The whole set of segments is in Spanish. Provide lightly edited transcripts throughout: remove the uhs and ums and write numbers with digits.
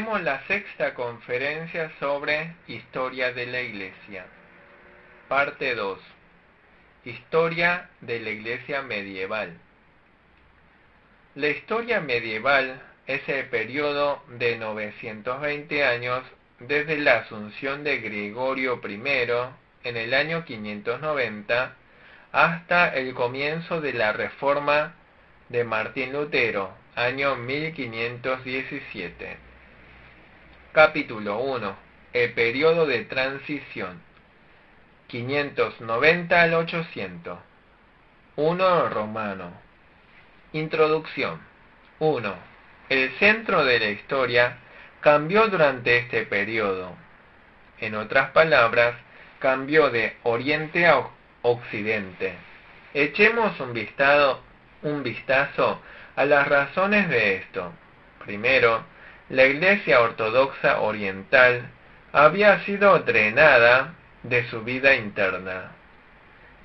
Tenemos la sexta conferencia sobre Historia de la Iglesia. Parte 2. Historia de la Iglesia medieval. La historia medieval es el periodo de 920 años desde la asunción de Gregorio I en el año 590 hasta el comienzo de la Reforma de Martín Lutero, año 1517. Capítulo 1. El periodo de transición, 590 al 800. 1. Romano. Introducción. 1. El centro de la historia cambió durante este periodo. En otras palabras, cambió de Oriente a Occidente. Echemos un vistazo a las razones de esto. Primero, la Iglesia Ortodoxa Oriental había sido drenada de su vida interna.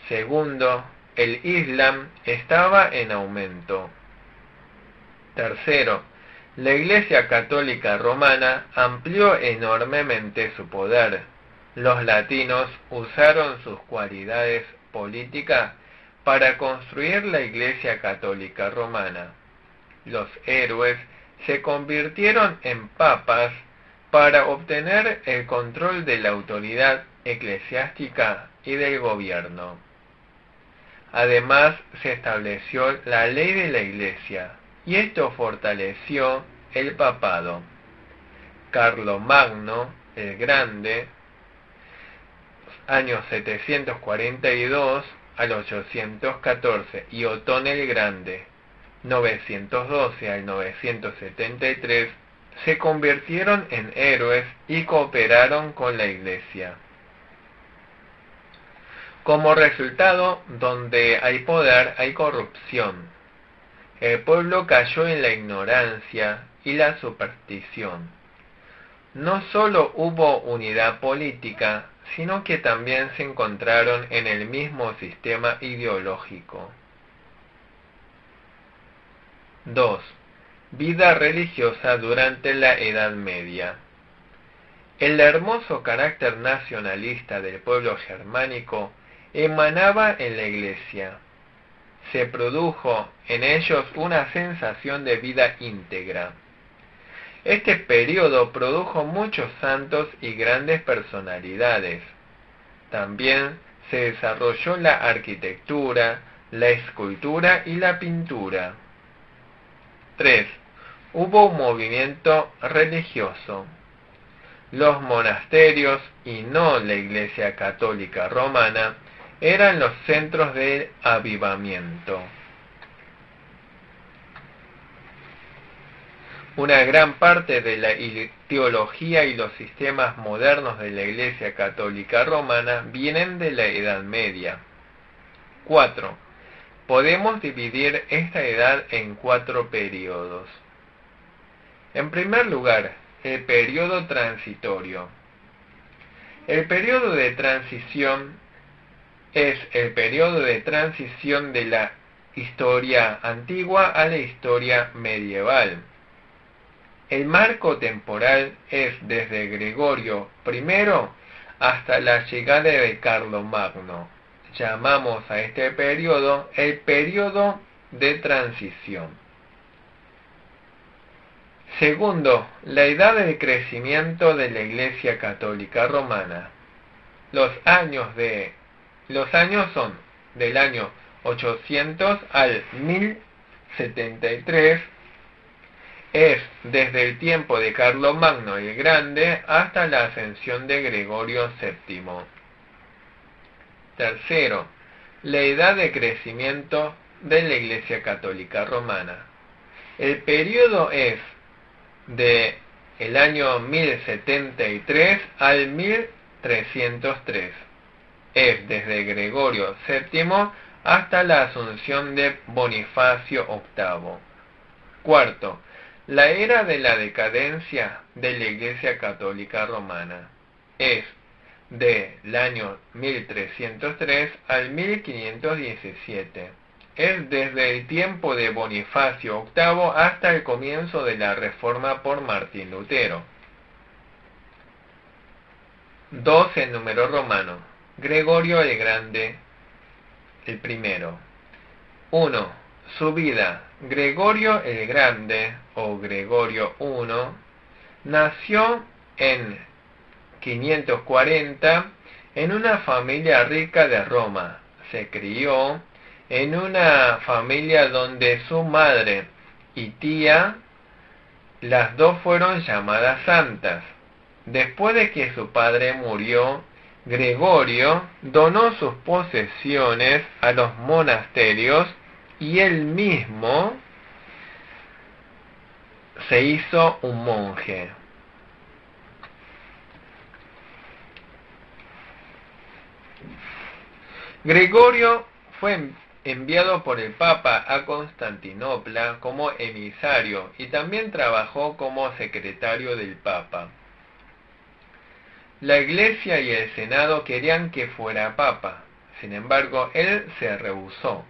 Segundo, el Islam estaba en aumento. Tercero, la Iglesia Católica Romana amplió enormemente su poder. Los latinos usaron sus cualidades políticas para construir la Iglesia Católica Romana. Los héroes se convirtieron en papas para obtener el control de la autoridad eclesiástica y del gobierno. Además, se estableció la ley de la Iglesia, y esto fortaleció el papado. Carlomagno el Grande, años 742 al 814, y Otón el Grande, 912 al 973, se convirtieron en héroes y cooperaron con la Iglesia. Como resultado, donde hay poder, hay corrupción. El pueblo cayó en la ignorancia y la superstición. No solo hubo unidad política, sino que también se encontraron en el mismo sistema ideológico. 2. Vida religiosa durante la Edad Media. El hermoso carácter nacionalista del pueblo germánico emanaba en la Iglesia. Se produjo en ellos una sensación de vida íntegra. Este periodo produjo muchos santos y grandes personalidades. También se desarrolló la arquitectura, la escultura y la pintura. 3. Hubo un movimiento religioso. Los monasterios, y no la Iglesia Católica Romana, eran los centros de avivamiento. Una gran parte de la teología y los sistemas modernos de la Iglesia Católica Romana vienen de la Edad Media. 4. Podemos dividir esta edad en 4 periodos. En primer lugar, el periodo transitorio. El periodo de transición es el periodo de transición de la historia antigua a la historia medieval. El marco temporal es desde Gregorio I hasta la llegada de Carlomagno. Llamamos a este periodo el periodo de transición. Segundo, la edad de crecimiento de la Iglesia Católica Romana. Los años son del año 800 al 1073, es desde el tiempo de Carlomagno el Grande hasta la ascensión de Gregorio VII. Tercero, la edad de crecimiento de la Iglesia Católica Romana. El periodo es de el año 1073 al 1303. Es desde Gregorio VII hasta la asunción de Bonifacio VIII. Cuarto, la era de la decadencia de la Iglesia Católica Romana. Es del año 1303 al 1517. es desde el tiempo de Bonifacio VIII hasta el comienzo de la Reforma por Martín Lutero. 2 en número romano. Gregorio el Grande, el primero. 1. Su vida. Gregorio el Grande, o Gregorio I, nació en 540 en una familia rica de Roma. Se crió en una familia donde su madre y tía, las dos fueron llamadas santas. Después de que su padre murió, Gregorio donó sus posesiones a los monasterios y él mismo se hizo un monje. Gregorio fue enviado por el Papa a Constantinopla como emisario y también trabajó como secretario del Papa. La Iglesia y el Senado querían que fuera Papa, sin embargo, él se rehusó.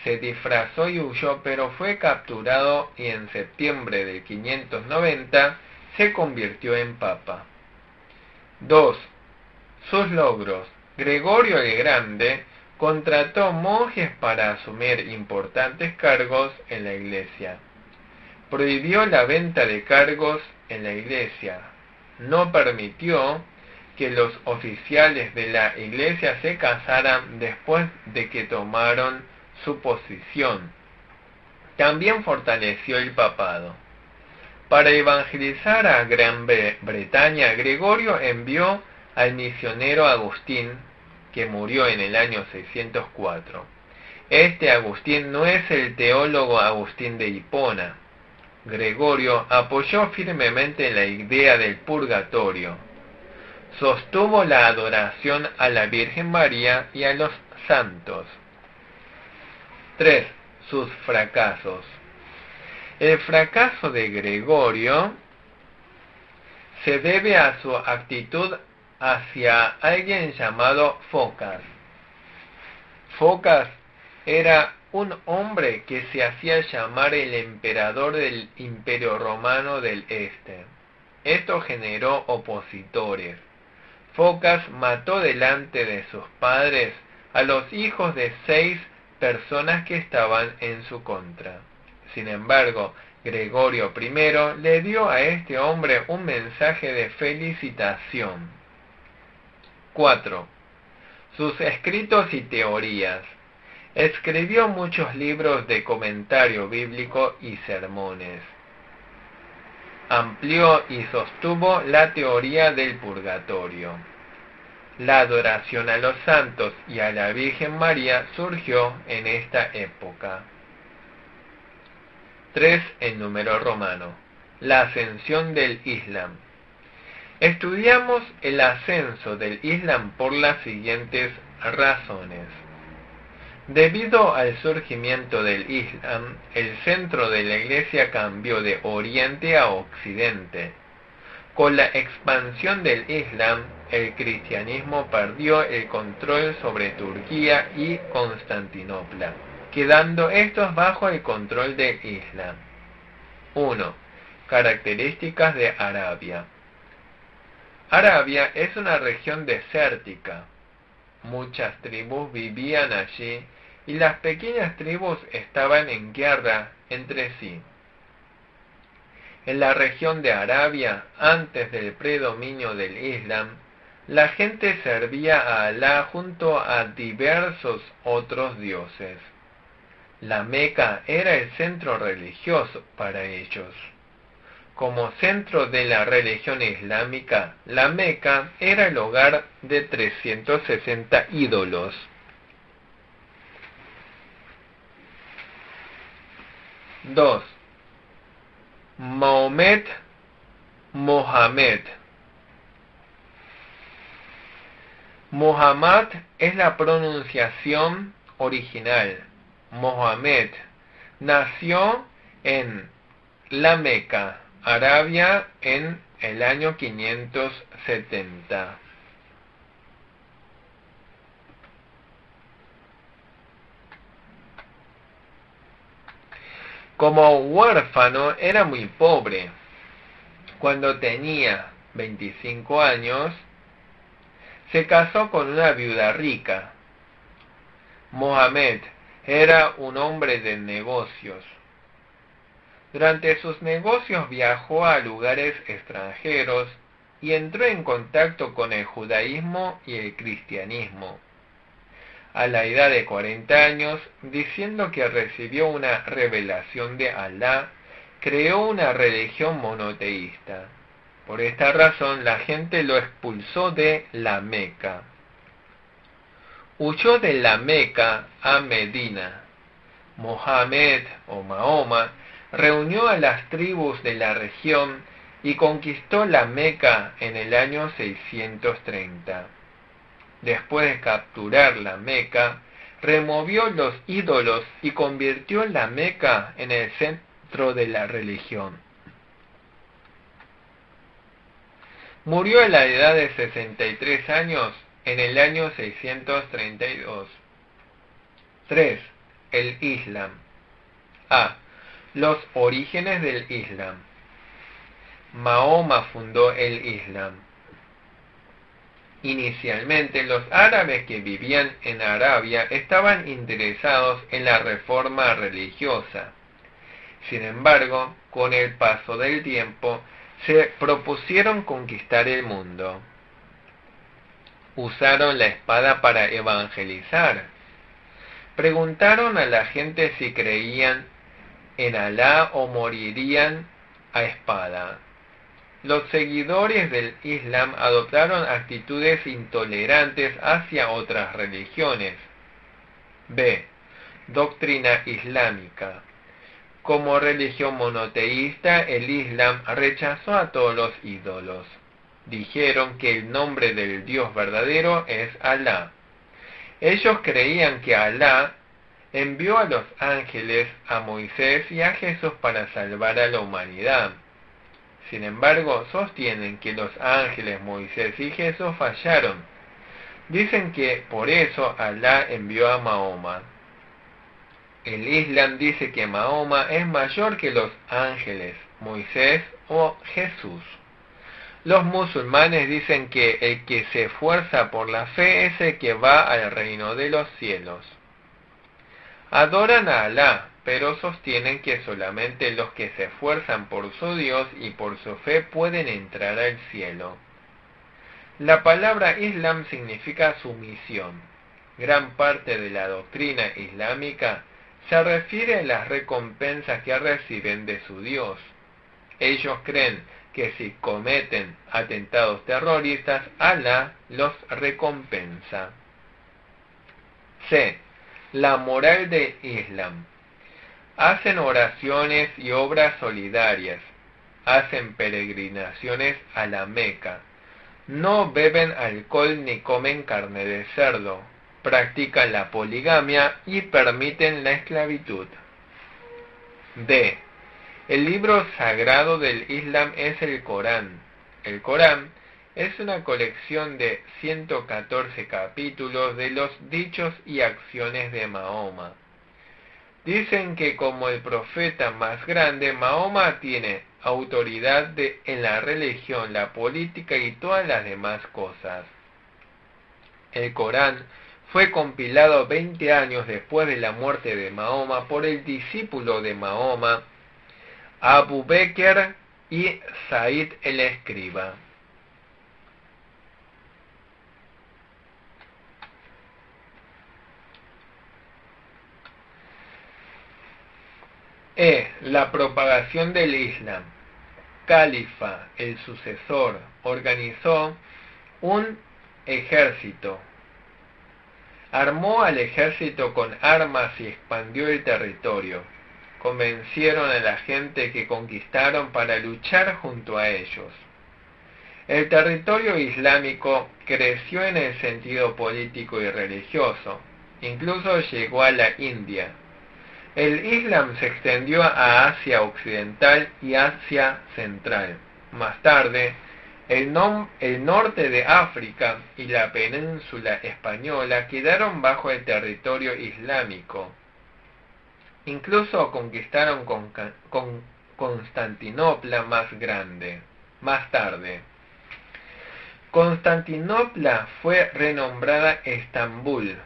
Se disfrazó y huyó, pero fue capturado y en septiembre de 590 se convirtió en Papa. 2. Sus logros. Gregorio el Grande contrató monjes para asumir importantes cargos en la Iglesia. Prohibió la venta de cargos en la Iglesia. No permitió que los oficiales de la Iglesia se casaran después de que tomaron su posición. También fortaleció el papado. Para evangelizar a Gran Bretaña, Gregorio envió al misionero Agustín, que murió en el año 604. Este Agustín no es el teólogo Agustín de Hipona. Gregorio apoyó firmemente la idea del purgatorio. Sostuvo la adoración a la Virgen María y a los santos. 3. Sus fracasos. El fracaso de Gregorio se debe a su actitud hacia alguien llamado Focas. Focas era un hombre que se hacía llamar el emperador del Imperio Romano del Este. Esto generó opositores. Focas mató delante de sus padres a los hijos de 6 personas que estaban en su contra. Sin embargo, Gregorio I le dio a este hombre un mensaje de felicitación. 4. Sus escritos y teorías. Escribió muchos libros de comentario bíblico y sermones. Amplió y sostuvo la teoría del purgatorio. La adoración a los santos y a la Virgen María surgió en esta época. 3 en número romano. La ascensión del Islam. Estudiamos el ascenso del Islam por las siguientes razones. Debido al surgimiento del Islam, el centro de la Iglesia cambió de Oriente a Occidente. Con la expansión del Islam, el cristianismo perdió el control sobre Turquía y Constantinopla, quedando estos bajo el control del Islam. 1. Características de Arabia. Arabia es una región desértica. Muchas tribus vivían allí y las pequeñas tribus estaban en guerra entre sí. En la región de Arabia, antes del predominio del Islam, la gente servía a Alá junto a diversos otros dioses. La Meca era el centro religioso para ellos. Como centro de la religión islámica, la Meca era el hogar de 360 ídolos. 2. Mohamed. Muhammad es la pronunciación original. Mohamed nació en la Meca, Arabia, en el año 570. Como huérfano era muy pobre. Cuando tenía 25 años, se casó con una viuda rica. Mohamed era un hombre de negocios. Durante sus negocios viajó a lugares extranjeros y entró en contacto con el judaísmo y el cristianismo. A la edad de 40 años, diciendo que recibió una revelación de Alá, creó una religión monoteísta. Por esta razón, la gente lo expulsó de la Meca. Huyó de la Meca a Medina. Mohamed o Mahoma reunió a las tribus de la región y conquistó la Meca en el año 630. Después de capturar la Meca, removió los ídolos y convirtió la Meca en el centro de la religión. Murió a la edad de 63 años en el año 632. 3. El Islam. A. Los orígenes del Islam. Mahoma fundó el Islam. Inicialmente, los árabes que vivían en Arabia estaban interesados en la reforma religiosa. Sin embargo, con el paso del tiempo, se propusieron conquistar el mundo. Usaron la espada para evangelizar. Preguntaron a la gente si creían en Alá o morirían a espada. Los seguidores del Islam adoptaron actitudes intolerantes hacia otras religiones. B. Doctrina islámica. Como religión monoteísta, el Islam rechazó a todos los ídolos. Dijeron que el nombre del Dios verdadero es Alá. Ellos creían que Alá envió a los ángeles, a Moisés y a Jesús para salvar a la humanidad. Sin embargo, sostienen que los ángeles, Moisés y Jesús fallaron. Dicen que por eso Alá envió a Mahoma. El Islam dice que Mahoma es mayor que los ángeles, Moisés o Jesús. Los musulmanes dicen que el que se esfuerza por la fe es el que va al reino de los cielos. Adoran a Alá, pero sostienen que solamente los que se esfuerzan por su Dios y por su fe pueden entrar al cielo. La palabra Islam significa sumisión. Gran parte de la doctrina islámica se refiere a las recompensas que reciben de su Dios. Ellos creen que si cometen atentados terroristas, Alá los recompensa. C. La moral del Islam. Hacen oraciones y obras solidarias. Hacen peregrinaciones a la Meca. No beben alcohol ni comen carne de cerdo. Practican la poligamia y permiten la esclavitud. D. El libro sagrado del Islam es el Corán. El Corán es una colección de 114 capítulos de los dichos y acciones de Mahoma. Dicen que como el profeta más grande, Mahoma tiene autoridad en la religión, la política y todas las demás cosas. El Corán fue compilado 20 años después de la muerte de Mahoma por el discípulo de Mahoma, Abu Bakr y Said el escriba. La propagación del Islam. Califa, el sucesor, organizó un ejército. Armó al ejército con armas y expandió el territorio. Convencieron a la gente que conquistaron para luchar junto a ellos. El territorio islámico creció en el sentido político y religioso. Incluso llegó a la India. El Islam se extendió a Asia Occidental y Asia Central. Más tarde, el norte de África y la península española quedaron bajo el territorio islámico. Incluso conquistaron Constantinopla más tarde. Constantinopla fue renombrada Estambul.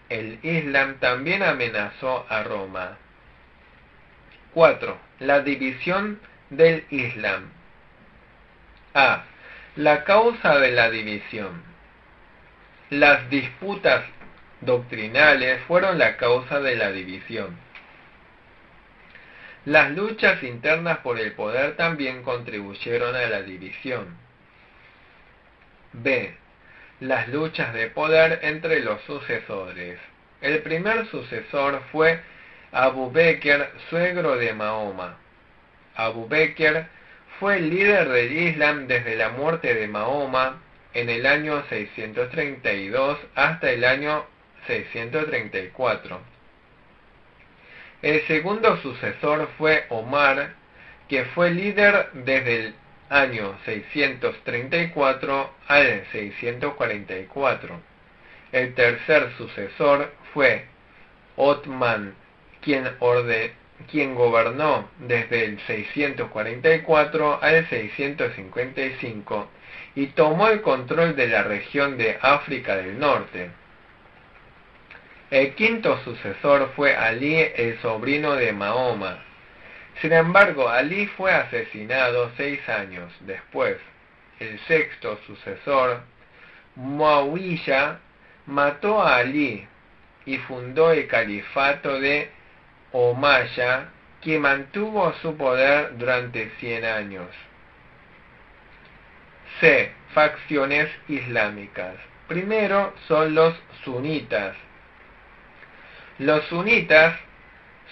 El Islam también amenazó a Roma. 4. La división del Islam. A. La causa de la división. Las disputas doctrinales fueron la causa de la división. Las luchas internas por el poder también contribuyeron a la división. B. Las luchas de poder entre los sucesores. El primer sucesor fue Abu Bekr, suegro de Mahoma. Abu Bekr fue el líder del Islam desde la muerte de Mahoma en el año 632 hasta el año 634. El segundo sucesor fue Omar, que fue líder desde el año 634 al 644. El tercer sucesor fue Othman, quien gobernó desde el 644 al 655 y tomó el control de la región de África del Norte. El quinto sucesor fue Ali, el sobrino de Mahoma. Sin embargo, Ali fue asesinado 6 años después. El sexto sucesor, Muawiyah, mató a Ali y fundó el califato de Omayya, que mantuvo su poder durante 100 años. C. Facciones islámicas. Primero son los sunitas. Los sunitas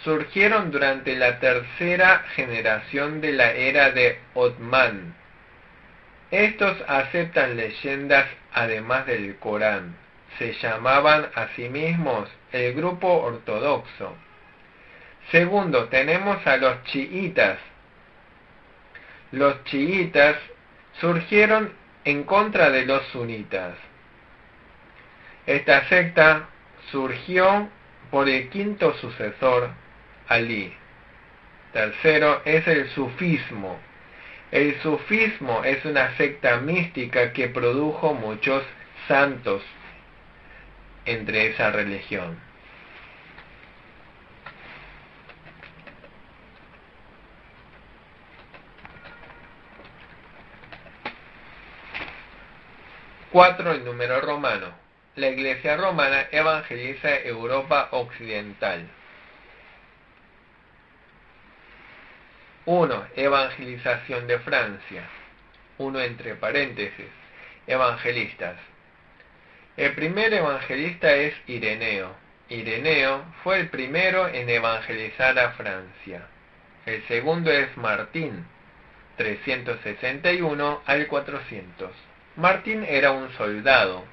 surgieron durante la tercera generación de la era de Othman. Estos aceptan leyendas además del Corán. Se llamaban a sí mismos el grupo ortodoxo. Segundo, tenemos a los chiitas. Los chiitas surgieron en contra de los sunitas. Esta secta surgió por el quinto sucesor, Ali. Tercero es el sufismo. El sufismo es una secta mística que produjo muchos santos entre esa religión. Cuatro, el número romano. La Iglesia romana evangeliza Europa occidental. 1. Evangelización de Francia. 1 entre paréntesis. Evangelistas. El primer evangelista es Ireneo. Ireneo fue el primero en evangelizar a Francia. El segundo es Martín, 361 al 400. Martín era un soldado.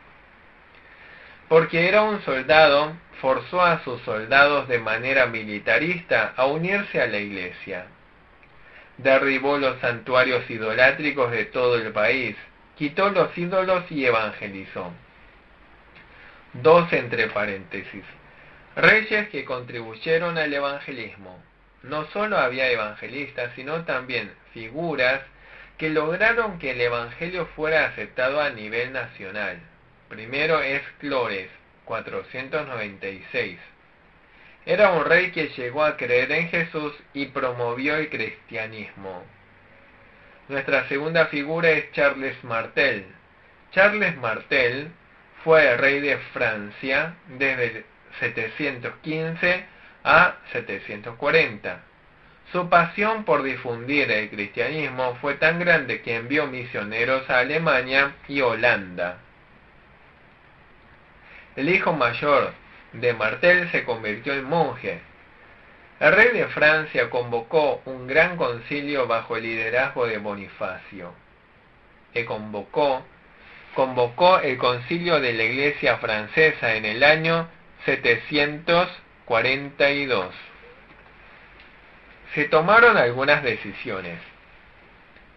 Porque era un soldado, forzó a sus soldados de manera militarista a unirse a la Iglesia. Derribó los santuarios idolátricos de todo el país, quitó los ídolos y evangelizó. 2 entre paréntesis. Reyes que contribuyeron al evangelismo. No solo había evangelistas, sino también figuras que lograron que el evangelio fuera aceptado a nivel nacional. Primero es Clores, 496. Era un rey que llegó a creer en Jesús y promovió el cristianismo. Nuestra segunda figura es Charles Martel. Charles Martel fue el rey de Francia desde 715 a 740. Su pasión por difundir el cristianismo fue tan grande que envió misioneros a Alemania y Holanda. El hijo mayor de Martel se convirtió en monje. El rey de Francia convocó un gran concilio bajo el liderazgo de Bonifacio. Convocó el concilio de la Iglesia francesa en el año 742. Se tomaron algunas decisiones.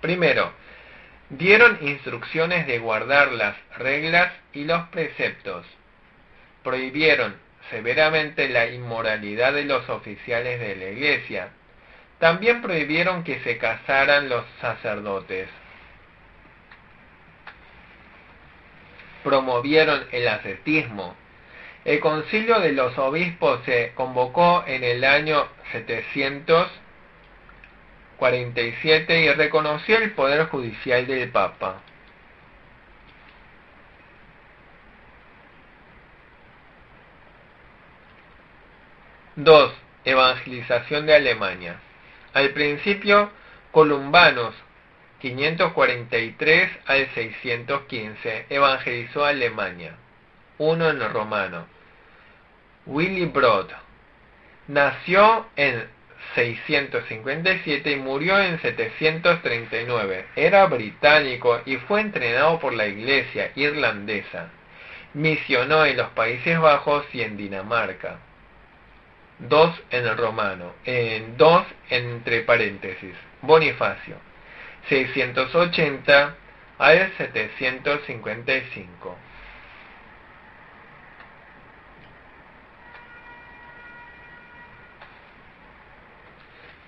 Primero, dieron instrucciones de guardar las reglas y los preceptos. Prohibieron severamente la inmoralidad de los oficiales de la Iglesia. También prohibieron que se casaran los sacerdotes. Promovieron el ascetismo. El concilio de los obispos se convocó en el año 747 y reconoció el poder judicial del Papa. Dos, evangelización de Alemania. Al principio, Columbanus, 543 al 615, evangelizó a Alemania. Uno en romano. Willibrord nació en 657 y murió en 739. Era británico y fue entrenado por la Iglesia irlandesa. Misionó en los Países Bajos y en Dinamarca. 2 en romano. 2 entre paréntesis. Bonifacio, 680 al 755.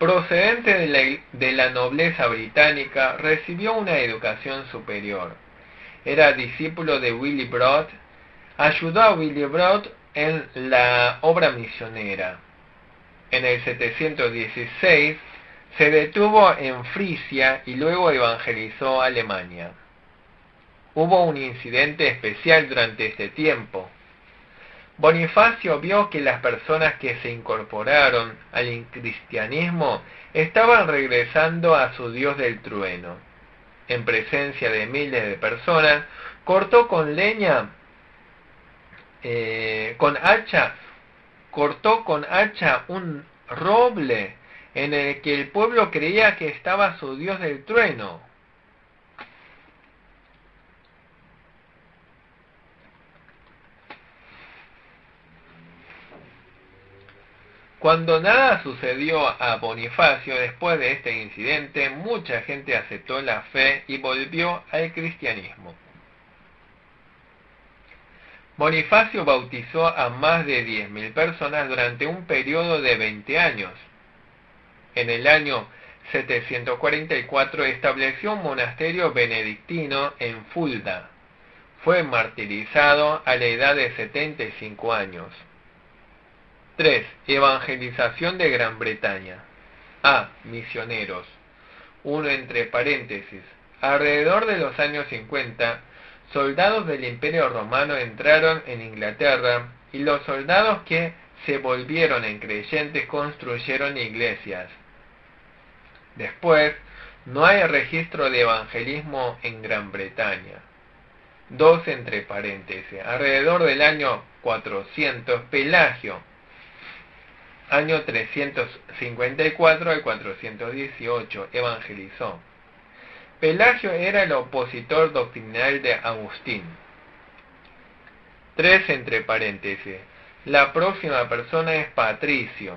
Procedente de la nobleza británica, recibió una educación superior. Era discípulo de Willibrord. Ayudó a Willibrord en la obra misionera. En el 716 se detuvo en Frisia y luego evangelizó Alemania. Hubo un incidente especial durante este tiempo. Bonifacio vio que las personas que se incorporaron al cristianismo estaban regresando a su Dios del trueno. En presencia de miles de personas, cortó con hacha un roble en el que el pueblo creía que estaba su Dios del trueno. Cuando nada sucedió a Bonifacio después de este incidente, mucha gente aceptó la fe y volvió al cristianismo. Bonifacio bautizó a más de 10.000 personas durante un periodo de 20 años. En el año 744 estableció un monasterio benedictino en Fulda. Fue martirizado a la edad de 75 años. 3. Evangelización de Gran Bretaña. A. Misioneros. 1 entre paréntesis. Alrededor de los años 50, soldados del Imperio Romano entraron en Inglaterra y los soldados que se volvieron en creyentes construyeron iglesias. Después, no hay registro de evangelismo en Gran Bretaña. 2 entre paréntesis. Alrededor del año 400, Pelagio, año 354 al 418, evangelizó. Pelagio era el opositor doctrinal de Agustín. 3 entre paréntesis. La próxima persona es Patricio,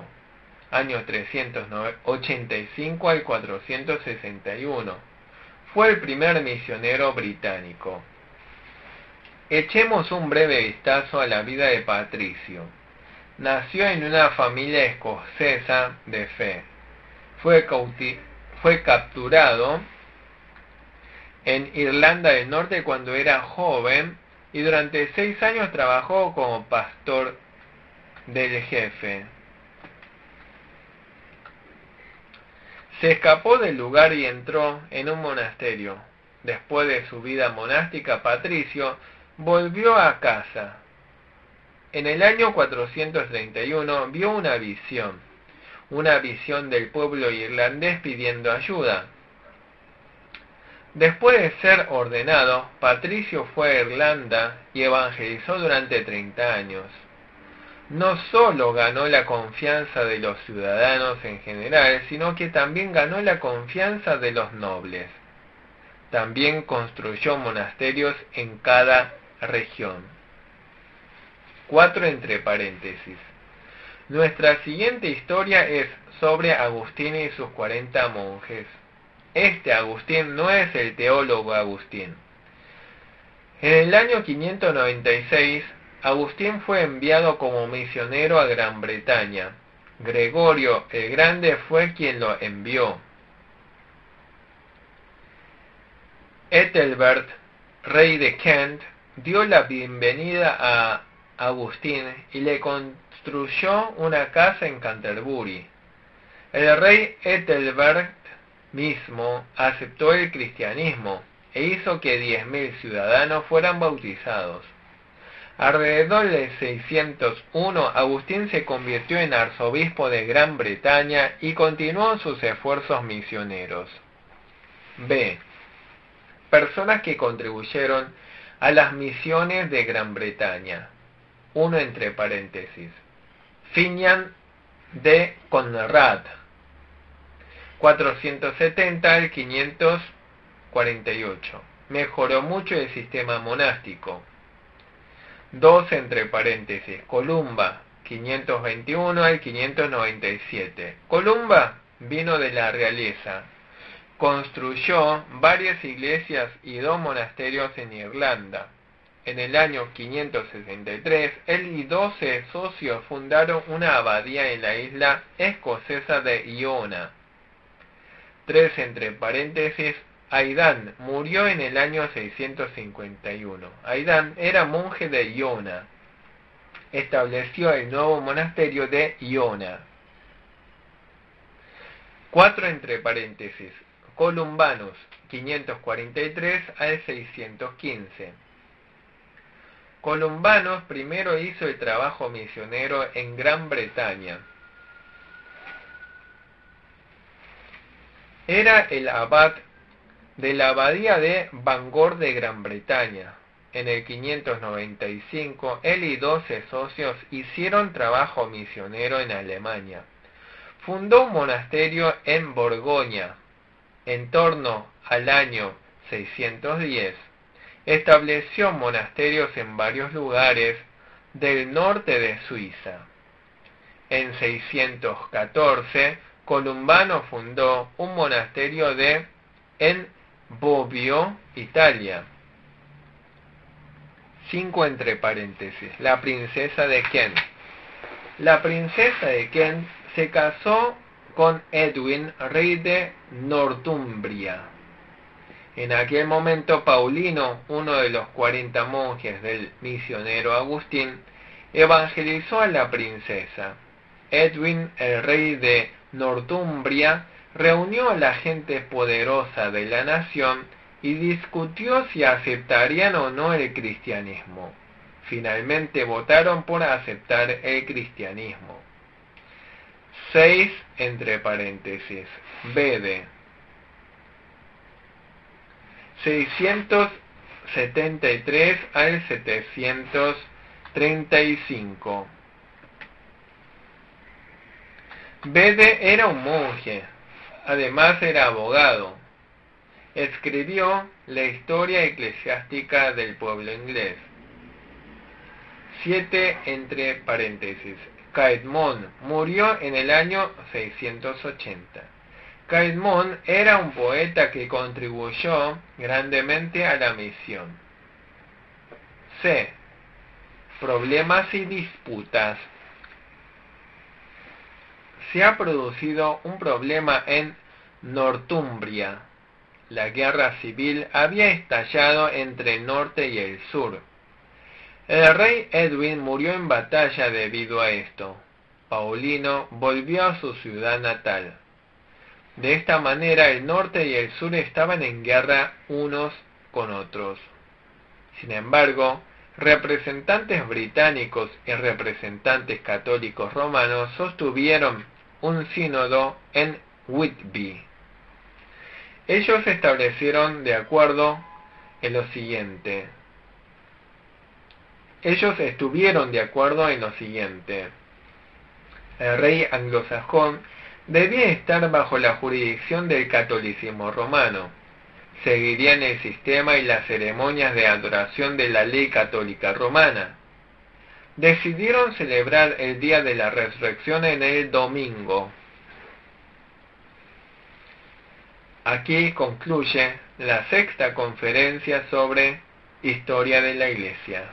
año 385 al 461. Fue el primer misionero británico. Echemos un breve vistazo a la vida de Patricio. Nació en una familia escocesa de fe. Fue capturado en Irlanda del Norte cuando era joven y durante 6 años trabajó como pastor del jefe. Se escapó del lugar y entró en un monasterio. Después de su vida monástica, Patricio volvió a casa. En el año 431 vio una visión del pueblo irlandés pidiendo ayuda. Después de ser ordenado, Patricio fue a Irlanda y evangelizó durante 30 años. No solo ganó la confianza de los ciudadanos en general, sino que también ganó la confianza de los nobles. También construyó monasterios en cada región. 4 entre paréntesis. Nuestra siguiente historia es sobre Agustín y sus 40 monjes. Este Agustín no es el teólogo Agustín. En el año 596, Agustín fue enviado como misionero a Gran Bretaña. Gregorio el Grande fue quien lo envió. Ethelbert, rey de Kent, dio la bienvenida a Agustín y le construyó una casa en Canterbury. El rey Ethelbert mismo aceptó el cristianismo e hizo que 10.000 ciudadanos fueran bautizados. Alrededor de 601, Agustín se convirtió en arzobispo de Gran Bretaña y continuó sus esfuerzos misioneros. B. Personas que contribuyeron a las misiones de Gran Bretaña. 1 entre paréntesis. Finian de Conrad, 470 al 548. Mejoró mucho el sistema monástico. 2 entre paréntesis. Columba, 521 al 597. Columba vino de la realeza. Construyó varias iglesias y 2 monasterios en Irlanda. En el año 563, él y 12 socios fundaron una abadía en la isla escocesa de Iona. 3 entre paréntesis. Aidan murió en el año 651. Aidan era monje de Iona. Estableció el nuevo monasterio de Iona. 4 entre paréntesis. Columbanus, 543 al 615. Columbanus primero hizo el trabajo misionero en Gran Bretaña. Era el abad de la abadía de Bangor de Gran Bretaña. En el 595, él y 12 socios hicieron trabajo misionero en Alemania. Fundó un monasterio en Borgoña. En torno al año 610, estableció monasterios en varios lugares del norte de Suiza. En 614, Columbano fundó un monasterio en Bobbio, Italia. 5 entre paréntesis. La princesa de Kent. La princesa de Kent se casó con Edwin, rey de Northumbria. En aquel momento Paulino, uno de los 40 monjes del misionero Agustín, evangelizó a la princesa. Edwin, el rey de Northumbria, reunió a la gente poderosa de la nación y discutió si aceptarían o no el cristianismo. Finalmente votaron por aceptar el cristianismo. 6 entre paréntesis. Bede. 673 al 735. Bede era un monje, además era abogado. Escribió la historia eclesiástica del pueblo inglés. 7 entre paréntesis. Caedmon murió en el año 680. Caedmon era un poeta que contribuyó grandemente a la misión. C. Problemas y disputas. Se ha producido un problema en Northumbria. La guerra civil había estallado entre el norte y el sur. El rey Edwin murió en batalla debido a esto. Paulino volvió a su ciudad natal. De esta manera el norte y el sur estaban en guerra unos con otros. Sin embargo, representantes británicos y representantes católicos romanos sostuvieron un sínodo en Whitby. Ellos establecieron de acuerdo en lo siguiente. Ellos estuvieron de acuerdo en lo siguiente. El rey anglosajón debía estar bajo la jurisdicción del catolicismo romano. Seguirían el sistema y las ceremonias de adoración de la ley católica romana. Decidieron celebrar el día de la resurrección en el domingo. Aquí concluye la sexta conferencia sobre historia de la Iglesia.